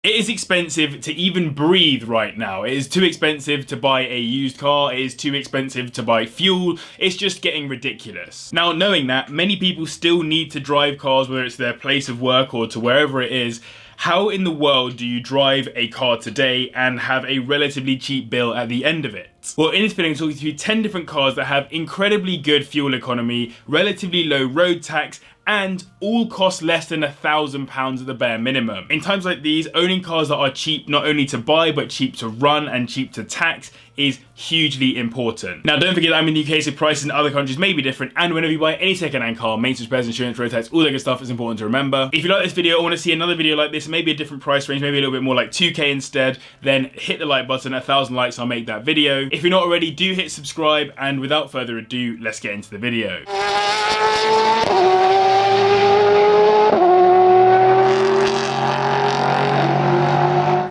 It is expensive to even breathe right now. It is too expensive to buy a used car. It is too expensive to buy fuel. It's just getting ridiculous. Now, knowing that, many people still need to drive cars, whether it's their place of work or to wherever it is. How in the world do you drive a car today and have a relatively cheap bill at the end of it? Well, in this video, I'm talking through 10 different cars that have incredibly good fuel economy, relatively low road tax, and all cost less than £1,000 at the bare minimum. In times like these, owning cars that are cheap not only to buy, but cheap to run and cheap to tax is hugely important. Now, don't forget that I'm in the UK, so prices in other countries may be different, and whenever you buy any second-hand car, maintenance, repairs, insurance, road tax, all that good stuff is important to remember. If you like this video or want to see another video like this, maybe a different price range, maybe a little bit more like 2K instead, then hit the like button. 1,000 likes, I'll make that video. If you're not already, do hit subscribe, and without further ado, let's get into the video.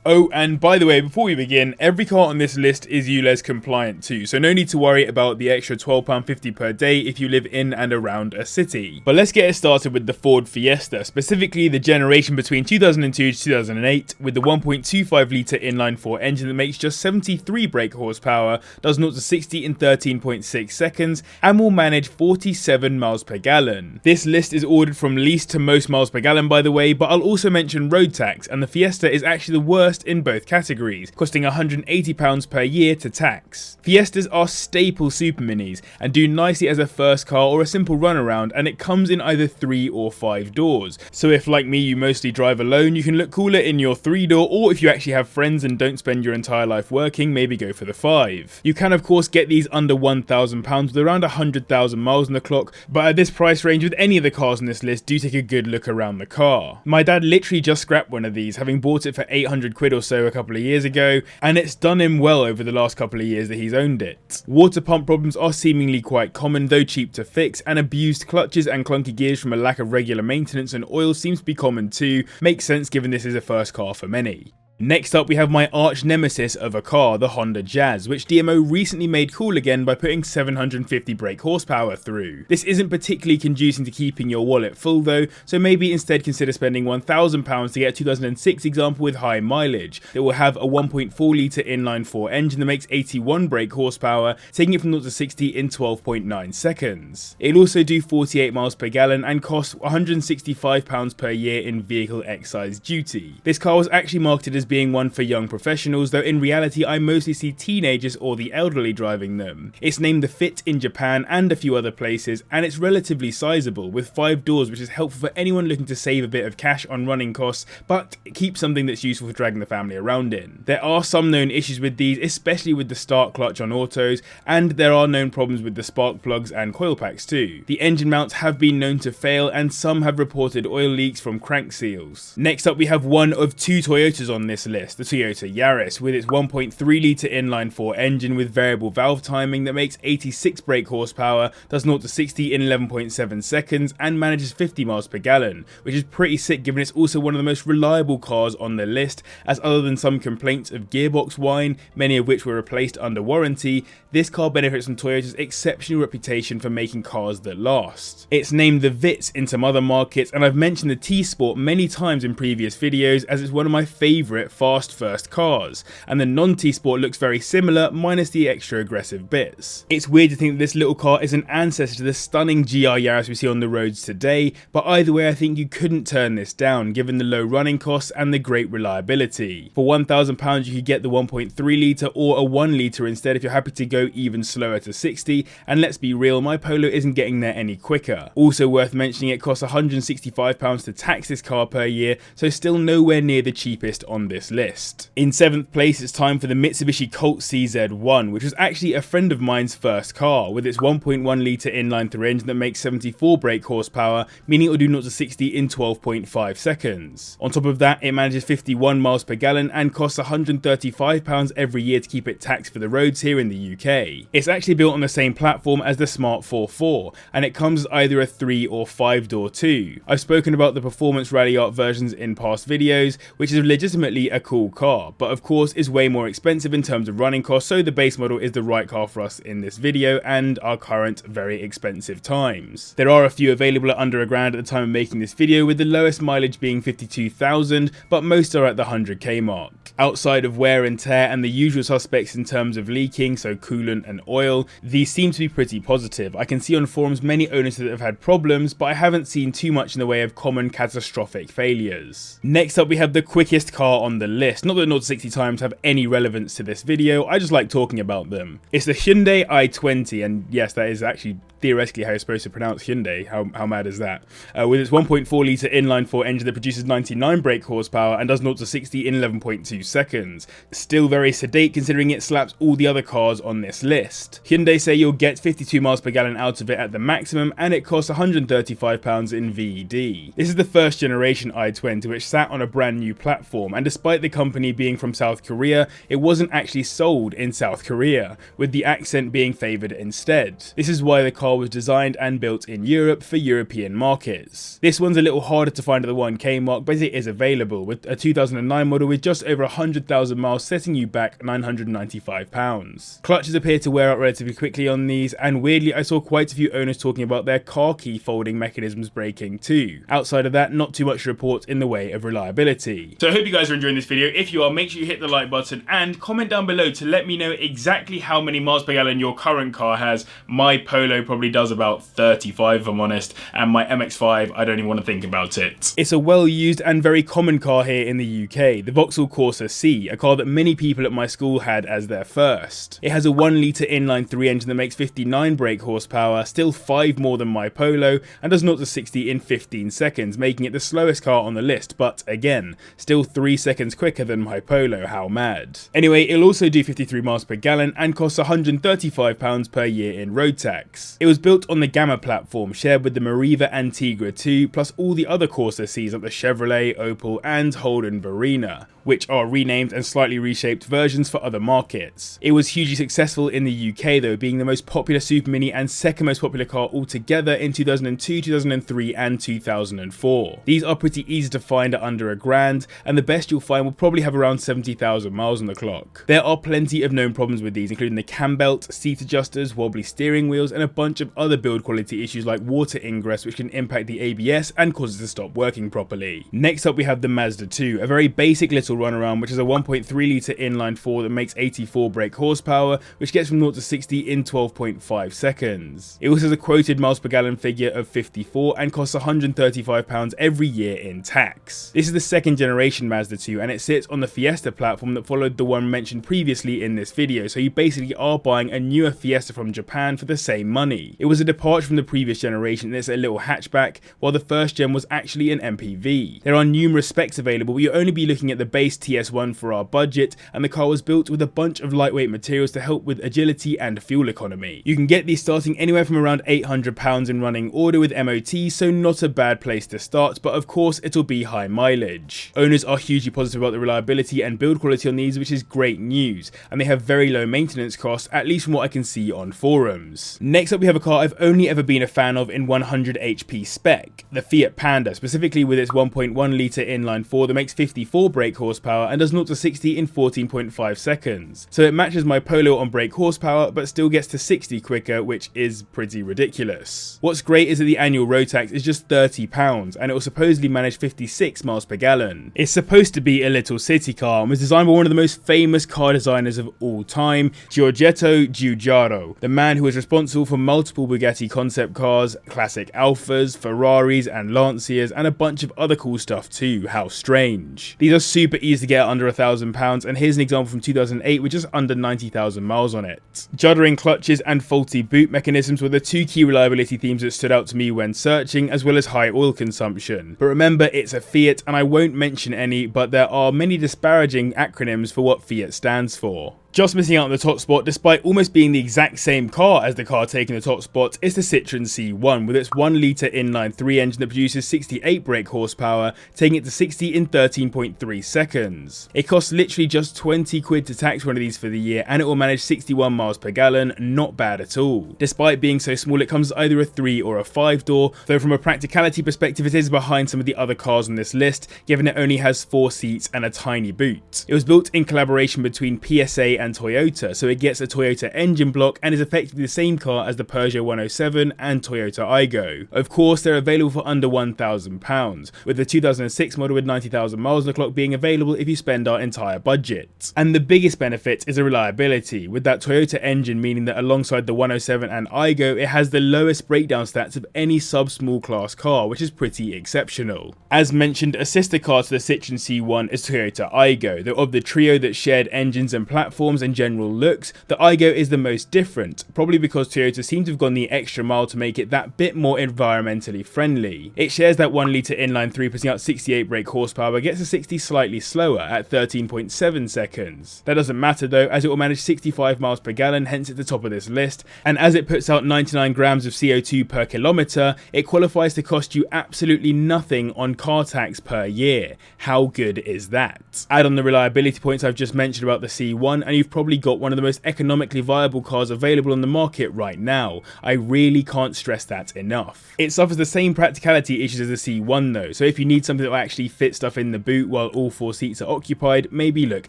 Oh, and by the way, before we begin, every car on this list is ULEZ compliant too, so no need to worry about the extra £12.50 per day if you live in and around a city. But let's get it started with the Ford Fiesta, specifically the generation between 2002 to 2008, with the 1.25 litre inline-4 engine that makes just 73 brake horsepower, does 0 to 60 in 13.6 seconds, and will manage 47 miles per gallon. This list is ordered from least to most miles per gallon, by the way, but I'll also mention road tax, and the Fiesta is actually the worst in both categories, costing £180 per year to tax. Fiestas are staple super minis and do nicely as a first car or a simple runaround, and it comes in either 3 or 5 doors. So if, like me, you mostly drive alone, you can look cooler in your 3-door, or if you actually have friends and don't spend your entire life working, maybe go for the 5. You can of course get these under £1,000 with around 100,000 miles on the clock, but at this price range with any of the cars on this list, do take a good look around the car. My dad literally just scrapped one of these, having bought it for 800 quid or so a couple of years ago, and it's done him well over the last couple of years that he's owned it. Water pump problems are seemingly quite common, though cheap to fix, and abused clutches and clunky gears from a lack of regular maintenance and oil seems to be common too. Makes sense given this is a first car for many. Next up, we have my arch nemesis of a car, the Honda Jazz, which DMO recently made cool again by putting 750 brake horsepower through. This isn't particularly conducive to keeping your wallet full though, so maybe instead consider spending £1,000 to get a 2006 example with high mileage that will have a 1.4 litre inline-4 engine that makes 81 brake horsepower, taking it from 0 to 60 in 12.9 seconds. It'll also do 48 miles per gallon and cost £165 per year in vehicle excise duty. This car was actually marketed as being one for young professionals, though in reality I mostly see teenagers or the elderly driving them. It's named the Fit in Japan and a few other places, and it's relatively sizable with 5 doors, which is helpful for anyone looking to save a bit of cash on running costs, but keep something that's useful for dragging the family around in. There are some known issues with these, especially with the start clutch on autos, and there are known problems with the spark plugs and coil packs too. The engine mounts have been known to fail, and some have reported oil leaks from crank seals. Next up, we have one of 2 Toyotas on this list, the Toyota Yaris, with its 1.3 litre inline-4 engine with variable valve timing that makes 86 brake horsepower, does 0 to 60 in 11.7 seconds, and manages 50 miles per gallon, which is pretty sick given it's also one of the most reliable cars on the list, as other than some complaints of gearbox whine, many of which were replaced under warranty, this car benefits from Toyota's exceptional reputation for making cars that last. It's named the Vitz in some other markets, and I've mentioned the T-Sport many times in previous videos as it's one of my favourite fast first cars, and the non-T-Sport looks very similar minus the extra aggressive bits. It's weird to think that this little car is an ancestor to the stunning GR Yaris we see on the roads today, but either way I think you couldn't turn this down given the low running costs and the great reliability. For £1,000 you could get the 1.3 litre or a 1 litre instead if you're happy to go even slower to 60, and let's be real, my Polo isn't getting there any quicker. Also worth mentioning, it costs £165 to tax this car per year, so still nowhere near the cheapest on this list. In 7th place, it's time for the Mitsubishi Colt CZ1, which was actually a friend of mine's first car, with its 1.1 litre inline-3 engine that makes 74 brake horsepower, meaning it will do 0 to 60 in 12.5 seconds. On top of that, it manages 51 miles per gallon and costs £135 every year to keep it taxed for the roads here in the UK. It's actually built on the same platform as the Smart 4.4, and it comes as either a 3 or 5 door too. I've spoken about the performance rally art versions in past videos, which is legitimately definitely a cool car, but of course is way more expensive in terms of running costs, so the base model is the right car for us in this video and our current very expensive times. There are a few available at under £1,000 at the time of making this video, with the lowest mileage being 52,000, but most are at the 100k mark. Outside of wear and tear and the usual suspects in terms of leaking, so coolant and oil, these seem to be pretty positive. I can see on forums many owners that have had problems, but I haven't seen too much in the way of common catastrophic failures. Next up we have the quickest car on the list. Not that 0 to 60 times have any relevance to this video, I just like talking about them. It's the Hyundai I20, and yes, that is actually theoretically how you're supposed to pronounce Hyundai. How mad is that? With its 1.4 litre inline-4 engine that produces 99 brake horsepower and does 0 to 60 in 11.2 seconds. Still very sedate considering it slaps all the other cars on this list. Hyundai say you'll get 52 miles per gallon out of it at the maximum, and it costs £135 in VED. This is the first generation i20 which sat on a brand new platform, and despite the company being from South Korea, it wasn't actually sold in South Korea, with the accent being favoured instead. This is why the car was designed and built in Europe for European markets. This one's a little harder to find at the 1k mark, but it is available, with a 2009 model with just over 100,000 miles setting you back £995. Clutches appear to wear out relatively quickly on these, and weirdly I saw quite a few owners talking about their car key folding mechanisms breaking too. Outside of that, not too much to report in the way of reliability. So I hope you guys are enjoying this video. If you are, make sure you hit the like button and comment down below to let me know exactly how many miles per gallon your current car has. My Polo probably does about 35 if I'm honest, and my MX-5, I don't even want to think about it. It's a well used and very common car here in the UK, the Vauxhall Corsa C, a car that many people at my school had as their first. It has a 1 litre inline-3 engine that makes 59 brake horsepower, still 5 more than my Polo, and does 0 to 60 in 15 seconds, making it the slowest car on the list, but again, still 3 seconds quicker than my Polo. How mad. Anyway, it'll also do 53 miles per gallon and costs £135 per year in road tax. It was built on the Gamma platform, shared with the Meriva Antigra 2, plus all the other Corsa Cs like the Chevrolet, Opel and Holden Barina, which are renamed and slightly reshaped versions for other markets. It was hugely successful in the UK though, being the most popular Super Mini and second most popular car altogether in 2002, 2003 and 2004. These are pretty easy to find at under £1,000, and the best you'll find will probably have around 70,000 miles on the clock. There are plenty of known problems with these, including the cam belt, seat adjusters, wobbly steering wheels and a bunch of other build quality issues like water ingress, which can impact the ABS and cause it to stop working properly. Next up we have the Mazda 2, a very basic little runaround which is a 1.3 litre inline-4 that makes 84 brake horsepower, which gets from 0 to 60 in 12.5 seconds. It also has a quoted miles per gallon figure of 54 and costs £135 every year in tax. This is the second generation Mazda 2 and it sits on the Fiesta platform that followed the one mentioned previously in this video, so you basically are buying a newer Fiesta from Japan for the same money. It was a departure from the previous generation and it's a little hatchback, while the first gen was actually an MPV. There are numerous specs available, but you'll only be looking at the base TS1 for our budget, and the car was built with a bunch of lightweight materials to help with agility and fuel economy. You can get these starting anywhere from around £800 in running order with MOT, so not a bad place to start, but of course it'll be high mileage. Owners are hugely positive about the reliability and build quality on these, which is great news, and they have very low maintenance costs, at least from what I can see on forums. Next up we have a car I've only ever been a fan of in 100 HP spec, the Fiat Panda, specifically with its 1.1 litre inline-4 that makes 54 brake horsepower and does 0 to 60 in 14.5 seconds. So it matches my Polo on brake horsepower but still gets to 60 quicker, which is pretty ridiculous. What's great is that the annual road tax is just £30 and it will supposedly manage 56 miles per gallon. It's supposed to be a little city car and was designed by one of the most famous car designers of all time, Giorgetto Giugiaro, the man who was responsible for multiple Bugatti concept cars, classic Alphas, Ferraris and Lancias, and a bunch of other cool stuff too. How strange. These are super easy to get under £1,000, and here's an example from 2008 with just under 90,000 miles on it. Juddering clutches and faulty boot mechanisms were the two key reliability themes that stood out to me when searching, as well as high oil consumption. But remember, it's a Fiat and I won't mention any, but there are many disparaging acronyms for what Fiat stands for. Just missing out on the top spot, despite almost being the exact same car as the car taking the top spot, is the Citroen C1 with its 1 litre inline 3 engine that produces 68 brake horsepower, taking it to 60 in 13.3 seconds. It costs literally just 20 quid to tax one of these for the year, and it will manage 61 miles per gallon, not bad at all. Despite being so small, it comes as either a 3 or a 5 door, though from a practicality perspective it is behind some of the other cars on this list, given it only has 4 seats and a tiny boot. It was built in collaboration between PSA and Toyota, so it gets a Toyota engine block and is effectively the same car as the Peugeot 107 and Toyota Aygo. Of course, they're available for under £1,000, with the 2006 model with 90,000 miles on the clock being available if you spend our entire budget. And the biggest benefit is the reliability, with that Toyota engine meaning that alongside the 107 and Aygo, it has the lowest breakdown stats of any sub-small class car, which is pretty exceptional. As mentioned, a sister car to the Citroen C1 is Toyota Aygo, though of the trio that shared engines and platforms and general looks, the Aygo is the most different, probably because Toyota seem to have gone the extra mile to make it that bit more environmentally friendly. It shares that 1 litre inline 3 putting out 68 brake horsepower, but gets to 60 slightly slower at 13.7 seconds. That doesn't matter though, as it will manage 65 miles per gallon, hence at the top of this list, and as it puts out 99 grams of CO2 per kilometre, it qualifies to cost you absolutely nothing on car tax per year. How good is that? Add on the reliability points I've just mentioned about the C1 and you've probably got one of the most economically viable cars available on the market right now. I really can't stress that enough. It suffers the same practicality issues as the C1 though, so if you need something that will actually fit stuff in the boot while all 4 seats are occupied, maybe look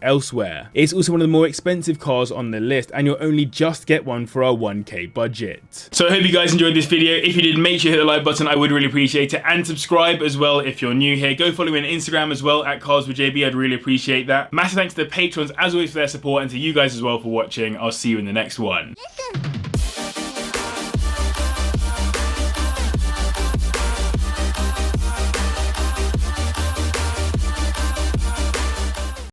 elsewhere. It's also one of the more expensive cars on the list and you'll only just get one for our 1k budget. So I hope you guys enjoyed this video. If you did, make sure you hit the like button, I would really appreciate it, and subscribe as well if you're new here. Go follow me on Instagram as well at CarsWithJB, I'd really appreciate that. Massive thanks to the patrons as always for their support, and to you guys as well for watching. I'll see you in the next one.